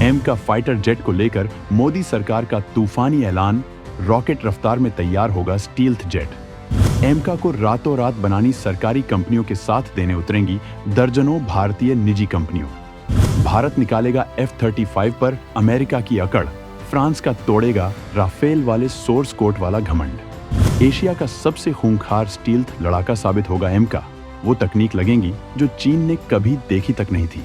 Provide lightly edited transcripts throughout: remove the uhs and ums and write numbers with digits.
M का fighter jet को लेकर मोदी सरकार का तूफानी ऐलान, रॉकेट रफ्तार में तैयार होगा स्टील्थ जेट। एमका को रातों रात बनानी सरकारी कंपनियों के साथ देने उतरेंगी दर्जनों भारतीय निजी कंपनियों। भारत निकालेगा F-35 पर अमेरिका की अकड़, फ्रांस का तोड़ेगा राफेल वाले सोर्स कोड वाला घमंड। एशिया का सबसे खूंखार स्टील्थ लड़ाका साबित होगा एमका, वो तकनीक लगेंगी जो चीन ने कभी देखी तक नहीं थी।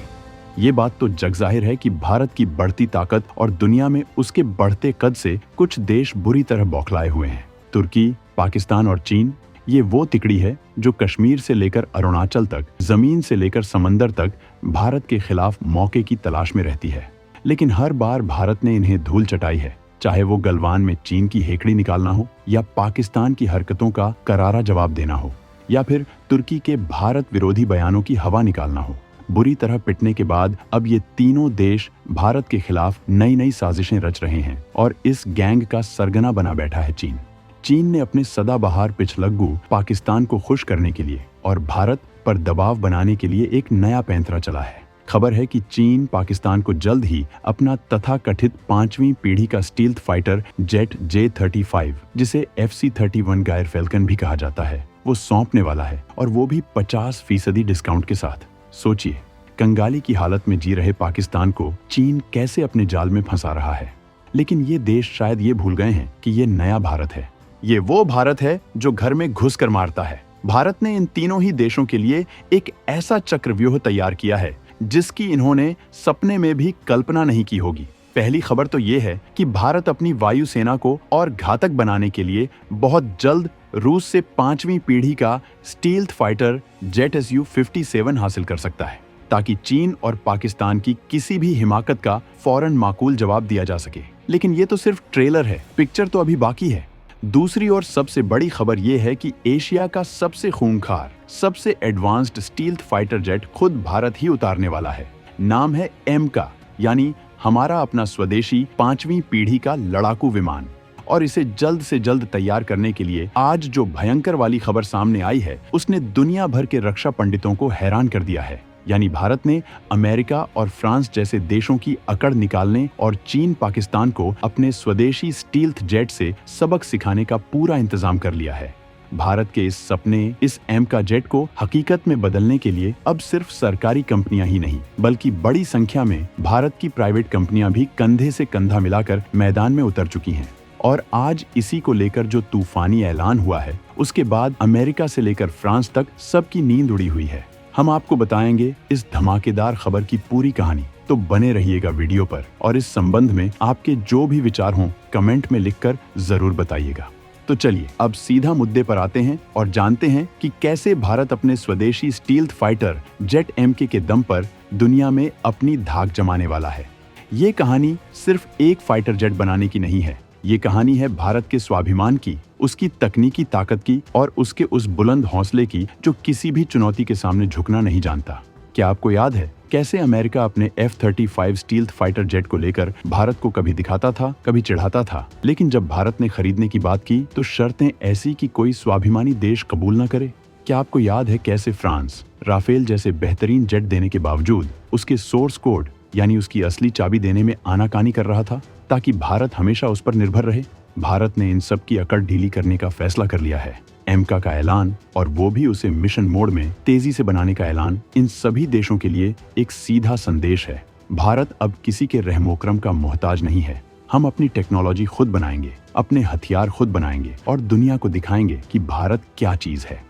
ये बात तो जग जाहिर है कि भारत की बढ़ती ताकत और दुनिया में उसके बढ़ते कद से कुछ देश बुरी तरह बौखलाए हुए हैं। तुर्की, पाकिस्तान और चीन, ये वो तिकड़ी है जो कश्मीर से लेकर अरुणाचल तक, जमीन से लेकर समंदर तक भारत के खिलाफ मौके की तलाश में रहती है। लेकिन हर बार भारत ने इन्हें धूल चटाई है, चाहे वो गलवान में चीन की हेकड़ी निकालना हो, या पाकिस्तान की हरकतों का करारा जवाब देना हो, या फिर तुर्की के भारत विरोधी बयानों की हवा निकालना हो। बुरी तरह पिटने के बाद अब ये तीनों देश भारत के खिलाफ नई नई साजिशें रच रहे हैं और इस गैंग का सरगना बना बैठा है चीन। चीन ने अपने सदाबहार पिछलग्गू पाकिस्तान को खुश करने के लिए और भारत पर दबाव बनाने के लिए एक नया पैंतरा चला है। खबर है कि चीन पाकिस्तान को जल्द ही अपना तथाकथित 5वीं पीढ़ी का स्टील्थ फाइटर जेट J-35, जिसे FC-31 गायर फैल्कन भी कहा जाता है, वो सौंपने वाला है, और वो भी 50% डिस्काउंट के साथ। सोचिए, कंगाली की हालत में जी रहे पाकिस्तान को चीन कैसे अपने जाल में फंसा रहा है। लेकिन ये देश शायद ये भूल गए हैं कि ये नया भारत है। ये वो भारत है जो घर में घुस कर मारता है। भारत ने इन तीनों ही देशों के लिए एक ऐसा चक्रव्यूह तैयार किया है जिसकी इन्होंने सपने में भी कल्पना नहीं की होगी। पहली खबर तो ये है कि भारत अपनी वायुसेना को और घातक बनाने के लिए बहुत जल्द रूस से 5वीं पीढ़ी का स्टील्थ फाइटर जेट Su-57 हासिल कर सकता है, ताकि चीन और पाकिस्तान की किसी भी हिमाकत का फौरन माकूल जवाब दिया जा सके। लेकिन ये तो सिर्फ ट्रेलर है, पिक्चर तो अभी बाकी है। दूसरी और सबसे बड़ी खबर यह है कि एशिया का सबसे खूंखार, सबसे एडवांस्ड स्टील्थ फाइटर जेट खुद भारत ही उतारने वाला है। नाम है एमका, यानी हमारा अपना स्वदेशी 5वीं पीढ़ी का लड़ाकू विमान। और इसे जल्द से जल्द तैयार करने के लिए आज जो भयंकर वाली खबर सामने आई है, उसने दुनिया भर के रक्षा पंडितों को हैरान कर दिया है। यानी भारत ने अमेरिका और फ्रांस जैसे देशों की अकड़ निकालने और चीन पाकिस्तान को अपने स्वदेशी स्टील्थ जेट से सबक सिखाने का पूरा इंतजाम कर लिया है। भारत के इस सपने, इस एमका जेट को हकीकत में बदलने के लिए अब सिर्फ सरकारी कंपनियां ही नहीं, बल्कि बड़ी संख्या में भारत की प्राइवेट कंपनियां भी कंधे से कंधा मिलाकर मैदान में उतर चुकी हैं। और आज इसी को लेकर जो तूफानी ऐलान हुआ है, उसके बाद अमेरिका से लेकर फ्रांस तक सबकी नींद उड़ी हुई है। हम आपको बताएंगे इस धमाकेदार खबर की पूरी कहानी, तो बने रहिएगा वीडियो पर। और इस संबंध में आपके जो भी विचार हों, कमेंट में लिखकर जरूर बताइएगा। तो चलिए अब सीधा मुद्दे पर आते हैं और जानते हैं कि कैसे भारत अपने स्वदेशी स्टील्थ फाइटर जेट एमके के दम पर दुनिया में अपनी धाक जमाने वाला है। ये कहानी सिर्फ एक फाइटर जेट बनाने की नहीं है, ये कहानी है भारत के स्वाभिमान की, उसकी तकनीकी ताकत की और उसके उस बुलंद हौसले की जो किसी भी चुनौती के सामने झुकना नहीं जानता। क्या आपको याद है कैसे अमेरिका अपने F-35 स्टील्थ फाइटर जेट को लेकर भारत को कभी दिखाता था, कभी चिढ़ाता था, लेकिन जब भारत ने खरीदने की बात की तो शर्तें ऐसी कि कोई स्वाभिमानी देश कबूल न करे? क्या आपको याद है कैसे फ्रांस राफेल जैसे बेहतरीन जेट देने के बावजूद उसके सोर्स कोड, यानी उसकी असली चाबी देने में आनाकानी कर रहा था, ताकि भारत हमेशा उस पर निर्भर रहे? भारत ने इन सब की अकड़ ढीली करने का फैसला कर लिया है। एमका का ऐलान, और वो भी उसे मिशन मोड में तेजी से बनाने का ऐलान, इन सभी देशों के लिए एक सीधा संदेश है। भारत अब किसी के रहमोकरम का मोहताज नहीं है। हम अपनी टेक्नोलॉजी खुद बनाएंगे, अपने हथियार खुद बनाएंगे और दुनिया को दिखाएंगे कि भारत क्या चीज है।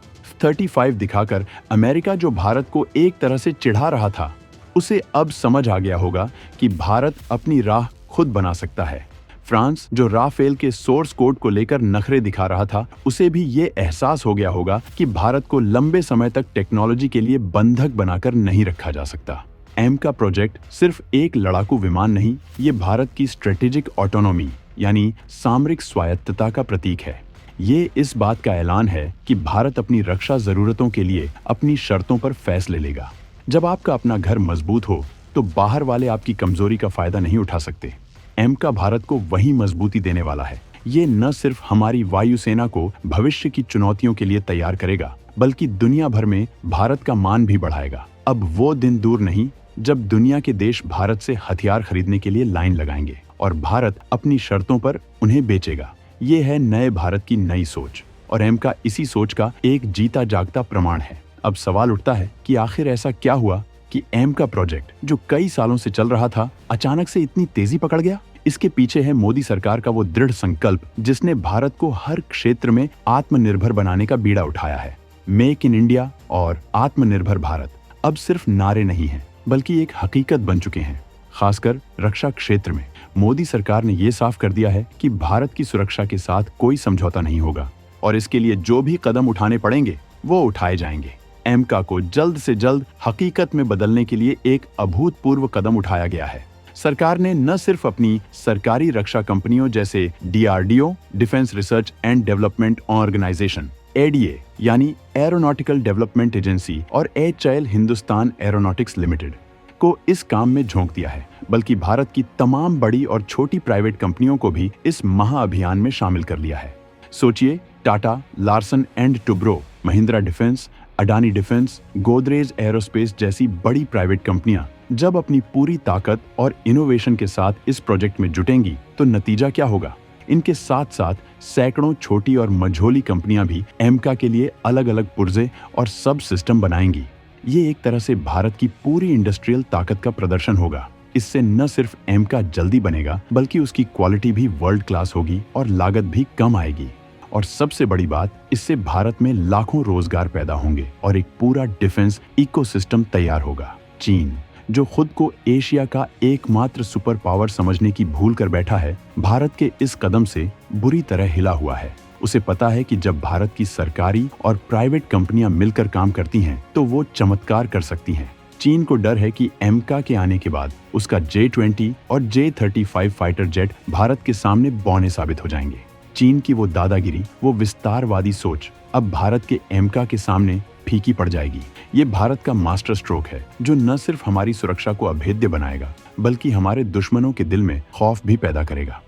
35 दिखाकर अमेरिका जो भारत को एक तरह से चिढ़ा रहा था, उसे अब समझ आ गया होगा कि भारत अपनी राह खुद बना सकता है। फ्रांस जो राफेल के सोर्स कोड को लेकर नखरे दिखा रहा था, उसे भी ये एहसास हो गया होगा कि भारत को लंबे समय तक टेक्नोलॉजी के लिए बंधक बनाकर नहीं रखा जा सकता। एमका प्रोजेक्ट सिर्फ एक लड़ाकू विमान नहीं, ये भारत की स्ट्रेटेजिक ऑटोनॉमी यानी सामरिक स्वायत्तता का प्रतीक है। ये इस बात का ऐलान है कि भारत अपनी रक्षा जरूरतों के लिए अपनी शर्तों पर फैसले लेगा। जब आपका अपना घर मजबूत हो तो बाहर वाले आपकी कमजोरी का फायदा नहीं उठा सकते। एमका भारत को वही मजबूती देने वाला है। ये न सिर्फ हमारी वायुसेना को भविष्य की चुनौतियों के लिए तैयार करेगा, बल्कि दुनिया भर में भारत का मान भी बढ़ाएगा। अब वो दिन दूर नहीं जब दुनिया के देश भारत से हथियार खरीदने के लिए लाइन लगाएंगे और भारत अपनी शर्तों पर उन्हें बेचेगा। ये है नए भारत की नई सोच और एमका इसी सोच का एक जीता जागता प्रमाण है। अब सवाल उठता है कि आखिर ऐसा क्या हुआ कि एमका प्रोजेक्ट जो कई सालों से चल रहा था अचानक से इतनी तेजी पकड़ गया। इसके पीछे है मोदी सरकार का वो दृढ़ संकल्प जिसने भारत को हर क्षेत्र में आत्मनिर्भर बनाने का बीड़ा उठाया है। मेक इन इंडिया और आत्मनिर्भर भारत अब सिर्फ नारे नहीं हैं, बल्कि एक हकीकत बन चुके हैं। खासकर रक्षा क्षेत्र में मोदी सरकार ने ये साफ कर दिया है कि भारत की सुरक्षा के साथ कोई समझौता नहीं होगा और इसके लिए जो भी कदम उठाने पड़ेंगे वो उठाए जाएंगे। एमका को जल्द से जल्द हकीकत में बदलने के लिए एक अभूतपूर्व कदम उठाया गया है। सरकार ने न सिर्फ अपनी सरकारी रक्षा कंपनियों जैसे DRDO, defence research and development organisation, ADA यानी एरोनॉटिकल डेवलपमेंट एजेंसी और HAL हिंदुस्तान एरोनॉटिक्स लिमिटेड को इस काम में झोंक दिया है, बल्कि भारत की तमाम बड़ी और छोटी प्राइवेट कंपनियों को भी इस महाअभियान में शामिल कर लिया है। सोचिए, Tata, Larsen and Toubro, Mahindra defence, Adani defence, Godrej aerospace जैसी बड़ी प्राइवेट कंपनियां जब अपनी पूरी ताकत और इनोवेशन के साथ इस प्रोजेक्ट में जुटेंगी तो नतीजा क्या होगा। इनके साथ साथ सैकड़ों छोटी और मझोली कंपनियां भी एमका के लिए अलग अलग पुर्जे और सब सिस्टम बनाएंगी। ये एक तरह से भारत की पूरी इंडस्ट्रियल ताकत का प्रदर्शन होगा। इससे न सिर्फ एमका जल्दी बनेगा, बल्कि उसकी क्वालिटी भी वर्ल्ड क्लास होगी और लागत भी कम आएगी। और सबसे बड़ी बात, इससे भारत में लाखों रोजगार पैदा होंगे और एक पूरा डिफेंस इकोसिस्टम तैयार होगा। चीन, जो खुद को एशिया का एकमात्र सुपर पावर समझने की भूल कर बैठा है, भारत के इस कदम से बुरी तरह हिला हुआ है। उसे पता है कि जब भारत की सरकारी और प्राइवेट कंपनियां मिलकर काम करती हैं, तो वो चमत्कार कर सकती हैं। चीन को डर है कि एमका के आने के बाद उसका J-20 और J-35 फाइटर जेट भारत के सामने बौने साबित हो जाएंगे। चीन की वो दादागिरी, वो विस्तारवादी सोच अब भारत के एमका के सामने फीकी पड़ जाएगी। ये भारत का मास्टर स्ट्रोक है जो न सिर्फ हमारी सुरक्षा को अभेद्य बनाएगा, बल्कि हमारे दुश्मनों के दिल में खौफ भी पैदा करेगा।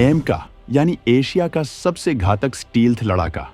एमका यानी एशिया का सबसे घातक स्टील्थ लड़ाका।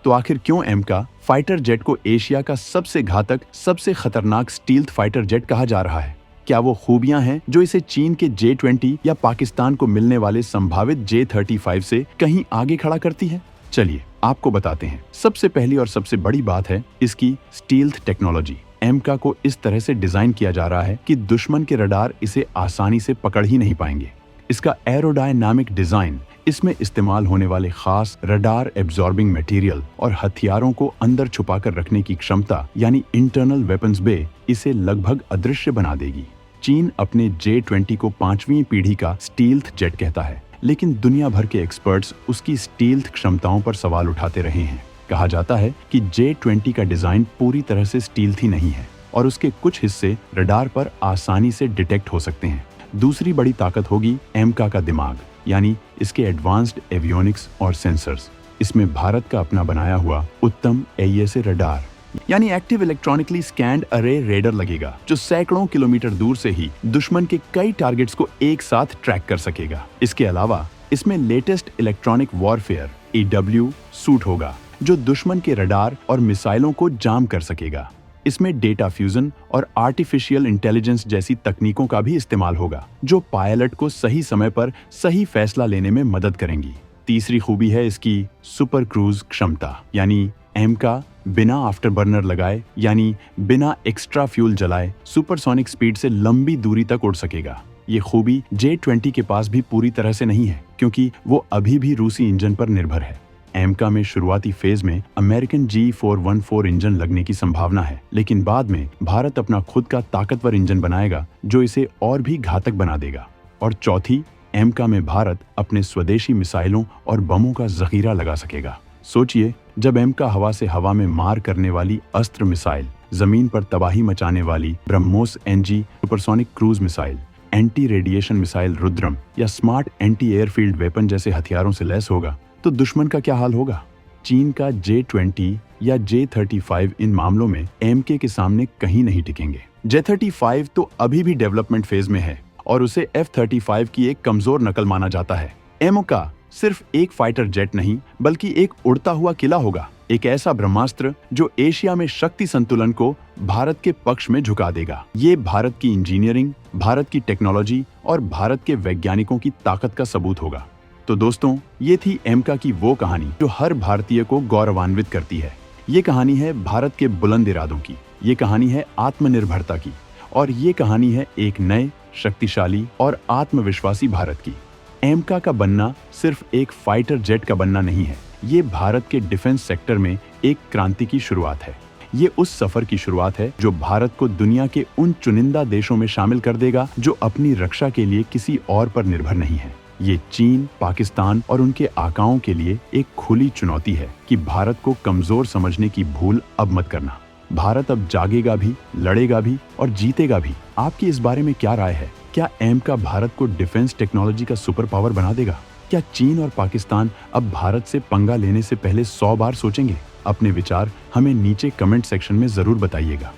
तो आखिर क्यों एमका फाइटर जेट को एशिया का सबसे घातक, सबसे खतरनाक स्टील्थ फाइटर जेट कहा जा रहा है? क्या वो खूबियां हैं जो इसे चीन के J-20 या पाकिस्तान को मिलने वाले संभावित J-35 से कहीं आगे खड़ा करती है? चलिए आपको बताते हैं। सबसे पहली और सबसे बड़ी बात है इसकी स्टील्थ टेक्नोलॉजी। एमका को इस तरह से डिजाइन किया जा रहा है कि दुश्मन के रडार इसे आसानी से पकड़ ही नहीं पाएंगे। इसका एरोडायनामिक डिजाइन, इसमें इस्तेमाल होने वाले खास रडार एब्जॉर्बिंग मटेरियल और हथियारों को अंदर छुपाकर रखने की क्षमता यानी इंटरनल वेपन्स बे इसे लगभग अदृश्य बना देगी। चीन अपने J-20 को 5वीं पीढ़ी का स्टील्थ जेट कहता है, लेकिन दुनिया भर के एक्सपर्ट्स उसकी स्टील्थ क्षमताओं पर सवाल उठाते रहे हैं। कहा जाता है कि J-20 का डिजाइन पूरी तरह से स्टील्थ ही नहीं है और उसके कुछ हिस्से रडार पर आसानी से डिटेक्ट हो सकते हैं। दूसरी बड़ी ताकत होगी एमका का दिमाग, यानी इसके एडवांस्ड एवियोनिक्स और सेंसर्स। इसमें भारत का अपना बनाया हुआ उत्तम AESA रडार यानी एक्टिव इलेक्ट्रॉनिकली स्कैन्ड अरे रेडर लगेगा, जो सैकड़ों किलोमीटर दूर से ही दुश्मन के कई टारगेट्स को एक साथ ट्रैक कर सकेगा। इसके अलावा इसमें latest electronic warfare EW suit होगा, जो दुश्मन के रडार और मिसाइलों को जाम कर सकेगा। इसमें डेटा फ्यूजन और आर्टिफिशियल इंटेलिजेंस जैसी तकनीकों का भी इस्तेमाल होगा, जो पायलट को सही समय पर सही फैसला लेने में मदद करेंगी। तीसरी खूबी है इसकी सुपर क्रूज क्षमता, यानी एमका बिना आफ्टर बर्नर लगाए यानी बिना एक्स्ट्रा फ्यूल जलाए सुपरसोनिक स्पीड से लंबी दूरी तक उड़ सकेगा। ये खूबी J-20 के पास भी पूरी तरह से नहीं है, क्योंकि वो अभी भी रूसी इंजन पर निर्भर है। एमका में शुरुआती फेज में अमेरिकन G414 इंजन लगने की संभावना है, लेकिन बाद में भारत अपना खुद का ताकतवर इंजन बनाएगा जो इसे और भी घातक बना देगा। और चौथी, एमका में भारत अपने स्वदेशी मिसाइलों और बमों का जखीरा लगा सकेगा। सोचिए, जब एमका हवा से हवा में मार करने वाली अस्त्र मिसाइल, जमीन पर तबाही मचाने वाली BrahMos NG supersonic cruise missile, anti radiation missile Rudram या स्मार्ट एंटी एयरफील्ड वेपन जैसे हथियारों से लैस होगा, तो दुश्मन का क्या हाल होगा। चीन का J-20 या J-35 इन मामलों में एमके के सामने कहीं नहीं टिकेंगे। J-35 तो अभी भी डेवलपमेंट फेज में है और उसे F-35 की एक कमजोर नकल माना जाता है। एमका सिर्फ एक फाइटर जेट नहीं बल्कि एक उड़ता हुआ किला होगा, एक ऐसा ब्रह्मास्त्र जो एशिया में शक्ति संतुलन को भारत के पक्ष में झुका देगा। ये भारत की इंजीनियरिंग, भारत की टेक्नोलॉजी और भारत के वैज्ञानिकों की ताकत का सबूत होगा। तो दोस्तों, ये थी एमका की वो कहानी जो हर भारतीय को गौरवान्वित करती है। ये कहानी है भारत के बुलंद इरादों की, ये कहानी है आत्मनिर्भरता की, और ये कहानी है एक नए, शक्तिशाली और आत्मविश्वासी भारत की। एमका का बनना सिर्फ एक फाइटर जेट का बनना नहीं है, ये भारत के डिफेंस सेक्टर में एक क्रांति की शुरुआत है। ये उस सफर की शुरुआत है जो भारत को दुनिया के उन चुनिंदा देशों में शामिल कर देगा जो अपनी रक्षा के लिए किसी और पर निर्भर नहीं है। ये चीन, पाकिस्तान और उनके आकाओं के लिए एक खुली चुनौती है कि भारत को कमजोर समझने की भूल अब मत करना। भारत अब जागेगा भी, लड़ेगा भी और जीतेगा भी। आपकी इस बारे में क्या राय है? क्या एमका भारत को डिफेंस टेक्नोलॉजी का सुपर पावर बना देगा? क्या चीन और पाकिस्तान अब भारत से पंगा लेने से पहले 100 बार सोचेंगे? अपने विचार हमें नीचे कमेंट सेक्शन में जरूर बताइएगा।